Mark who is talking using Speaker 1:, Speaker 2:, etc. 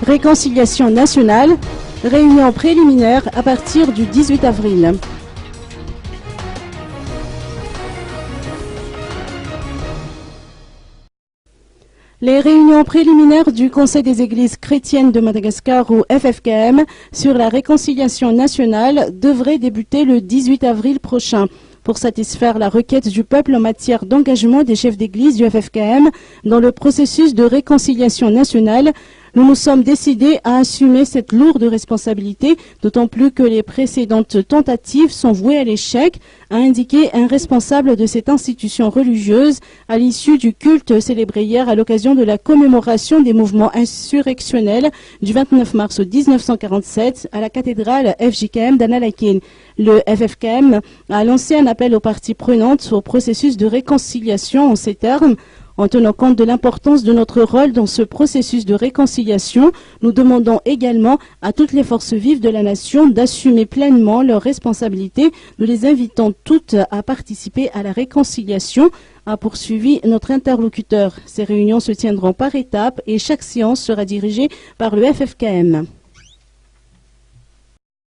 Speaker 1: Réconciliation nationale, réunion préliminaire à partir du 18 avril. Les réunions préliminaires du Conseil des Églises chrétiennes de Madagascar ou FFKM sur la réconciliation nationale devraient débuter le 18 avril prochain. Pour satisfaire la requête du peuple en matière d'engagement des chefs d'église du FFKM dans le processus de réconciliation nationale, nous nous sommes décidés à assumer cette lourde responsabilité, d'autant plus que les précédentes tentatives sont vouées à l'échec, a indiqué un responsable de cette institution religieuse à l'issue du culte célébré hier à l'occasion de la commémoration des mouvements insurrectionnels du 29 mars 1947 à la cathédrale FJKM d'Analaken. Le FFKM a lancé un appel aux parties prenantes au processus de réconciliation en ces termes. En tenant compte de l'importance de notre rôle dans ce processus de réconciliation, nous demandons également à toutes les forces vives de la nation d'assumer pleinement leurs responsabilités. Nous les invitons toutes à participer à la réconciliation, a poursuivi notre interlocuteur. Ces réunions se tiendront par étapes et chaque séance sera dirigée par le FFKM.